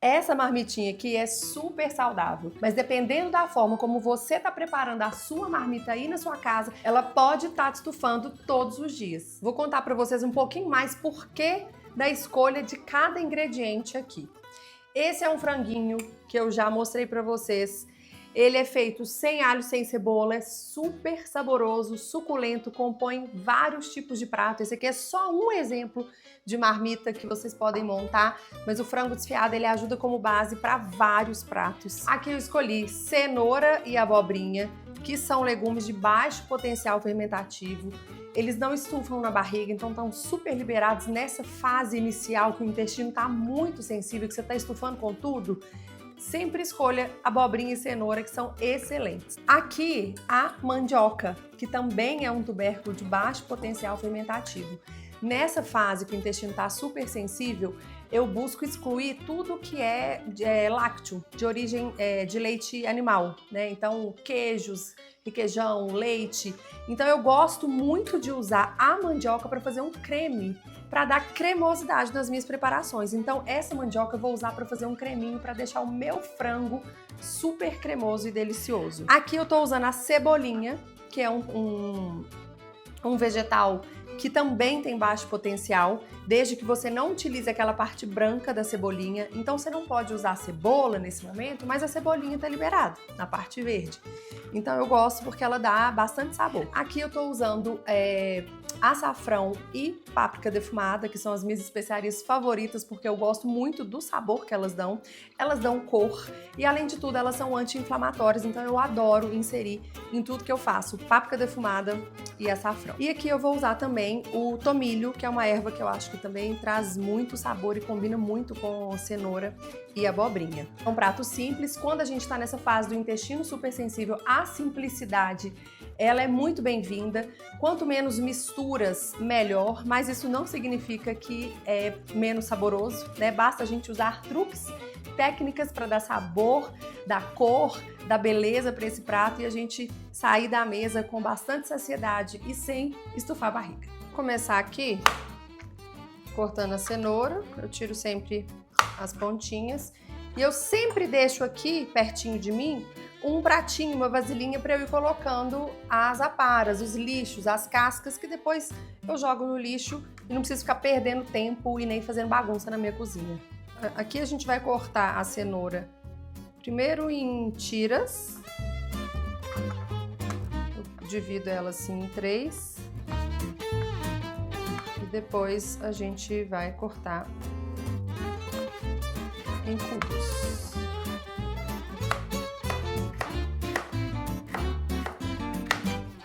Essa marmitinha aqui é super saudável, mas dependendo da forma como você está preparando a sua marmita aí na sua casa, ela pode estar te estufando todos os dias. Vou contar para vocês um pouquinho mais porquê da escolha de cada ingrediente aqui. Esse é um franguinho que eu já mostrei para vocês. Ele é feito sem alho, sem cebola, é super saboroso, suculento, compõe vários tipos de prato. Esse aqui é só um exemplo de marmita que vocês podem montar, mas o frango desfiado ele ajuda como base para vários pratos. Aqui eu escolhi cenoura e abobrinha, que são legumes de baixo potencial fermentativo. Eles não estufam na barriga, então estão super liberados nessa fase inicial que o intestino está muito sensível, que você está estufando com tudo. Sempre escolha abobrinha e cenoura, que são excelentes. Aqui, a mandioca, que também é um tubérculo de baixo potencial fermentativo. Nessa fase que o intestino está super sensível, eu busco excluir tudo que é lácteo, de origem de leite animal, né? Então, queijos, requeijão, leite. Então, eu gosto muito de usar a mandioca para fazer um creme, para dar cremosidade nas minhas preparações. Então, essa mandioca eu vou usar para fazer um creminho para deixar o meu frango super cremoso e delicioso. Aqui eu tô usando a cebolinha, que é um vegetal que também tem baixo potencial, desde que você não utilize aquela parte branca da cebolinha. Então você não pode usar a cebola nesse momento, mas a cebolinha tá liberada na parte verde. Então eu gosto porque ela dá bastante sabor. Aqui eu tô usando açafrão e páprica defumada, que são as minhas especiarias favoritas, porque eu gosto muito do sabor que elas dão. Elas dão cor e, além de tudo, elas são anti-inflamatórias, então eu adoro inserir em tudo que eu faço páprica defumada e açafrão. E aqui eu vou usar também o tomilho, que é uma erva que eu acho que também traz muito sabor e combina muito com cenoura e abobrinha. É um prato simples. Quando a gente está nessa fase do intestino super sensível, a simplicidade ela é muito bem-vinda. Quanto menos misturas, melhor, mas isso não significa que é menos saboroso, né? Basta a gente usar truques, técnicas para dar sabor, dar cor, dar beleza para esse prato e a gente sair da mesa com bastante saciedade e sem estufar a barriga. Vou começar aqui cortando a cenoura, eu tiro sempre as pontinhas e eu sempre deixo aqui pertinho de mim um pratinho, uma vasilhinha para eu ir colocando as aparas, os lixos, as cascas que depois eu jogo no lixo e não preciso ficar perdendo tempo e nem fazendo bagunça na minha cozinha. Aqui a gente vai cortar a cenoura primeiro em tiras. Eu divido ela assim em 3 e depois a gente vai cortar em cubos.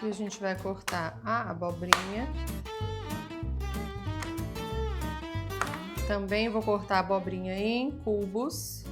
E a gente vai cortar a abobrinha. Também vou cortar a abobrinha em cubos.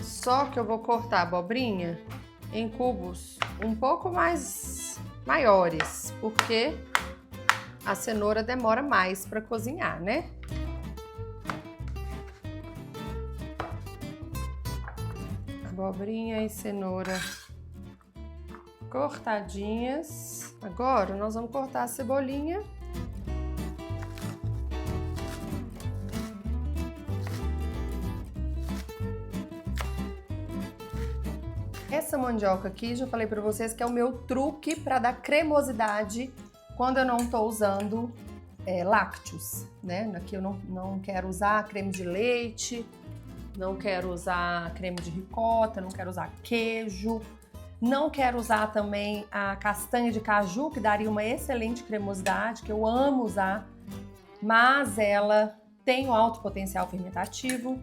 Só que eu vou cortar a abobrinha em cubos um pouco mais maiores, porque a cenoura demora mais para cozinhar, né? Abobrinha e cenoura cortadinhas. Agora nós vamos cortar a cebolinha. Essa mandioca aqui, já falei para vocês que é o meu truque para dar cremosidade quando eu não estou usando lácteos, né? Aqui eu não quero usar creme de leite, não quero usar creme de ricota, não quero usar queijo, não quero usar também a castanha de caju, que daria uma excelente cremosidade, que eu amo usar, mas ela tem um alto potencial fermentativo.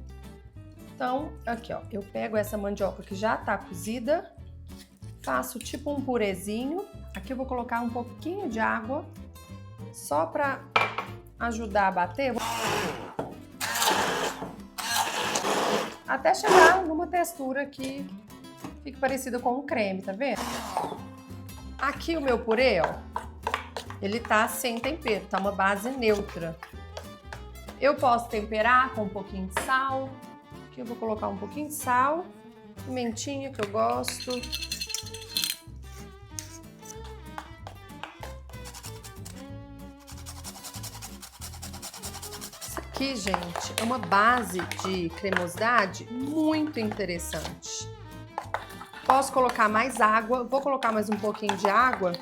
Então, aqui ó, eu pego essa mandioca que já tá cozida, faço tipo um purezinho. Aqui eu vou colocar um pouquinho de água, só para ajudar a bater. Até chegar numa textura que fique parecida com um creme, tá vendo? Aqui o meu purê, ó, ele tá sem tempero, tá uma base neutra. Eu posso temperar com um pouquinho de sal. Aqui eu vou colocar um pouquinho de sal, pimentinha que eu gosto. aqui, gente, é uma base de cremosidade muito interessante. Posso colocar mais água, vou colocar mais um pouquinho de água,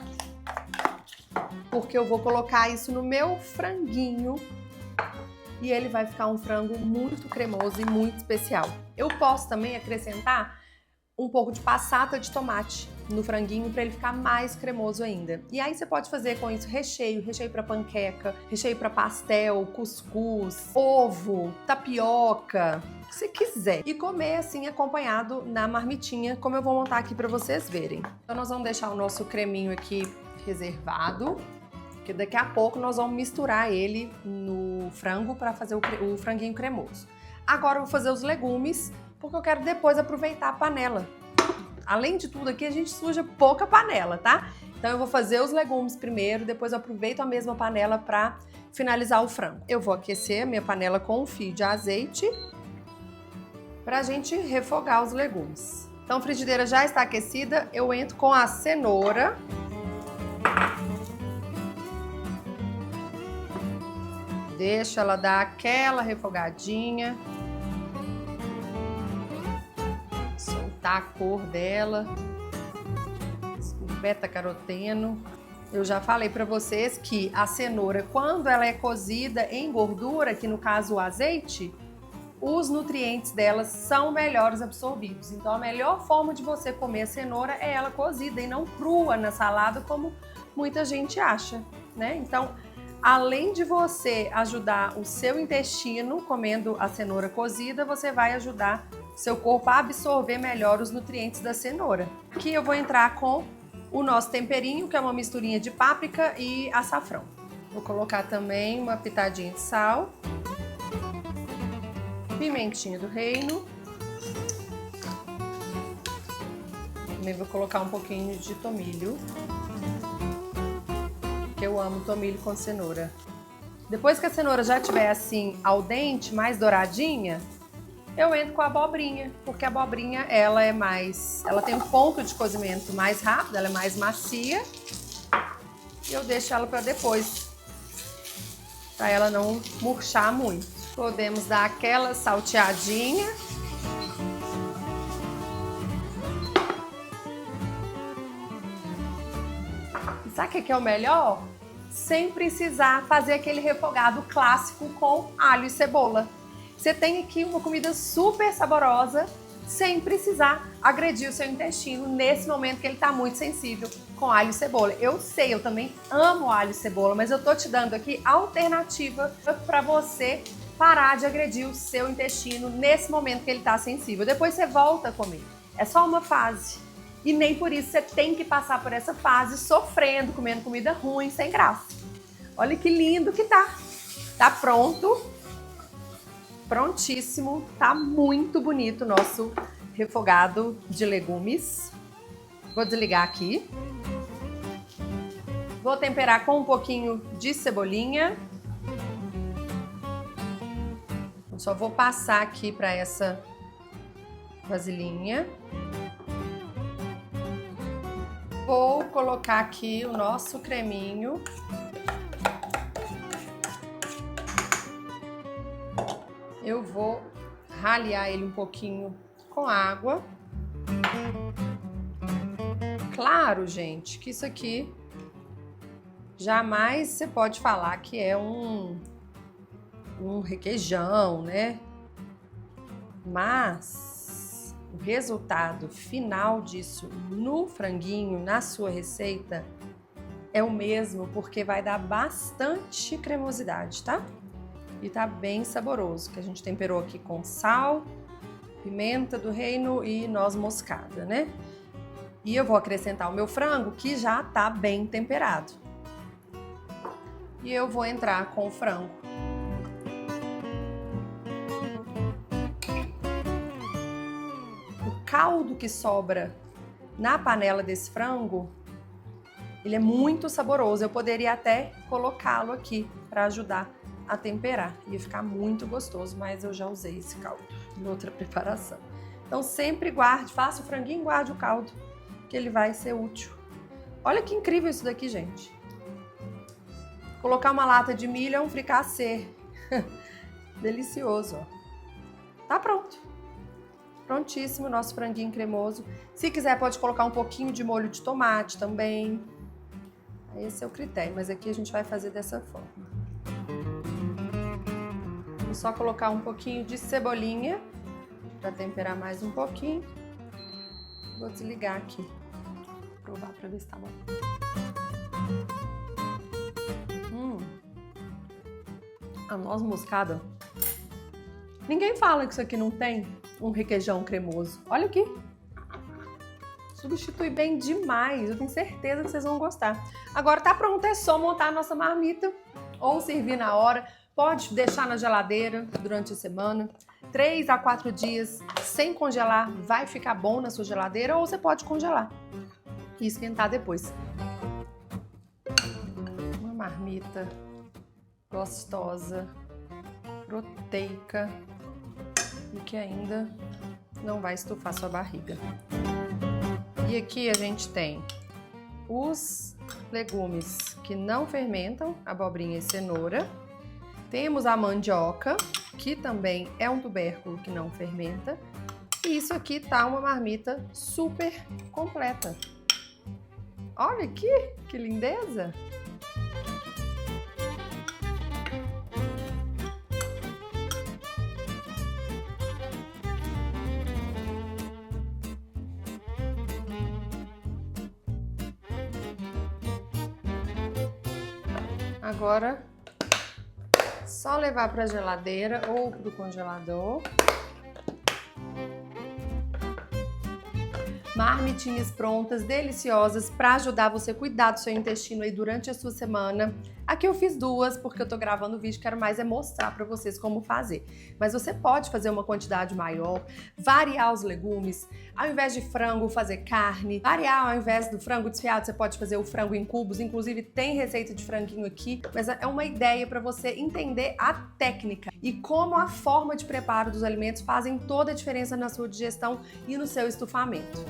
porque eu vou colocar isso no meu franguinho e ele vai ficar um frango muito cremoso e muito especial. Eu posso também acrescentar um pouco de passata de tomate no franguinho para ele ficar mais cremoso ainda. E aí você pode fazer com isso recheio para panqueca, recheio para pastel, cuscuz, ovo, tapioca, o que você quiser. E comer assim acompanhado na marmitinha, como eu vou montar aqui para vocês verem. Então nós vamos deixar o nosso creminho aqui reservado, porque daqui a pouco nós vamos misturar ele no frango para fazer o franguinho cremoso. Agora eu vou fazer os legumes, porque eu quero depois aproveitar a panela. Além de tudo aqui, a gente suja pouca panela, tá? Então eu vou fazer os legumes primeiro, depois eu aproveito a mesma panela para finalizar o frango. Eu vou aquecer a minha panela com um fio de azeite pra gente refogar os legumes. Então a frigideira já está aquecida, eu entro com a cenoura. Deixo ela dar aquela refogadinha. Soltar a cor dela. Beta-caroteno. Eu já falei para vocês que a cenoura, quando ela é cozida em gordura, que no caso o azeite, os nutrientes delas são melhores absorvidos. Então a melhor forma de você comer a cenoura é ela cozida e não crua na salada, como muita gente acha, né? Então, além de você ajudar o seu intestino comendo a cenoura cozida, você vai ajudar seu corpo a absorver melhor os nutrientes da cenoura. Aqui eu vou entrar com o nosso temperinho, que é uma misturinha de páprica e açafrão. Vou colocar também uma pitadinha de sal, pimentinha do reino. Também vou colocar um pouquinho de tomilho, que eu amo tomilho com cenoura. Depois que a cenoura já estiver assim al dente, mais douradinha, eu entro com a abobrinha, porque a abobrinha ela tem um ponto de cozimento mais rápido, ela é mais macia. E eu deixo ela para depois, para ela não murchar muito. Podemos dar aquela salteadinha. E sabe o que é o melhor? Sem precisar fazer aquele refogado clássico com alho e cebola. Você tem aqui uma comida super saborosa, sem precisar agredir o seu intestino nesse momento que ele está muito sensível com alho e cebola. Eu sei, eu também amo alho e cebola, mas eu tô te dando aqui alternativa para você parar de agredir o seu intestino nesse momento que ele está sensível. Depois você volta a comer. É só uma fase. E nem por isso você tem que passar por essa fase sofrendo, comendo comida ruim, sem graça. Olha que lindo que tá. Tá pronto. Prontíssimo. Tá muito bonito o nosso refogado de legumes. Vou desligar aqui. Vou temperar com um pouquinho de cebolinha. Eu só vou passar aqui para essa vasilhinha. Vou colocar aqui o nosso creminho. Eu vou ralhar ele um pouquinho com água. Claro, gente, que isso aqui jamais você pode falar que é um requeijão, né? Mas o resultado final disso no franguinho, na sua receita, é o mesmo, porque vai dar bastante cremosidade, tá? E tá bem saboroso, que a gente temperou aqui com sal, pimenta do reino e noz moscada, né? E eu vou acrescentar o meu frango, que já tá bem temperado. E eu vou entrar com o frango. O caldo que sobra na panela desse frango, ele é muito saboroso. Eu poderia até colocá-lo aqui para ajudar a temperar. Ia ficar muito gostoso, mas eu já usei esse caldo em outra preparação. Então sempre guarde, faça o franguinho e guarde o caldo, que ele vai ser útil. Olha que incrível isso daqui, gente. Colocar uma lata de milho é um fricassê. Delicioso, ó. Tá pronto. Prontíssimo o nosso franguinho cremoso. Se quiser, pode colocar um pouquinho de molho de tomate também. Esse é o critério, mas aqui a gente vai fazer dessa forma. Vou só colocar um pouquinho de cebolinha para temperar mais um pouquinho. Vou desligar aqui. Vou provar para ver se tá bom. A noz moscada. Ninguém fala que isso aqui não tem um requeijão cremoso. Olha aqui. Substitui bem demais. Eu tenho certeza que vocês vão gostar. Agora tá pronto, é só montar a nossa marmita ou servir na hora. Pode deixar na geladeira durante a semana. 3 a 4 dias sem congelar vai ficar bom na sua geladeira, ou você pode congelar e esquentar depois. Uma marmita gostosa, proteica e que ainda não vai estufar sua barriga. E aqui a gente tem os legumes que não fermentam, abobrinha e cenoura. Temos a mandioca, que também é um tubérculo que não fermenta. E isso aqui tá uma marmita super completa. Olha aqui, que lindeza! Agora, só levar para a geladeira ou para o congelador. Marmitinhas prontas, deliciosas, para ajudar você a cuidar do seu intestino aí durante a sua semana. Aqui eu fiz duas, porque eu tô gravando o vídeo, quero mais é mostrar para vocês como fazer. Mas você pode fazer uma quantidade maior, variar os legumes, ao invés de frango, fazer carne, variar ao invés do frango desfiado, você pode fazer o frango em cubos, inclusive tem receita de franguinho aqui, mas é uma ideia para você entender a técnica e como a forma de preparo dos alimentos fazem toda a diferença na sua digestão e no seu estufamento.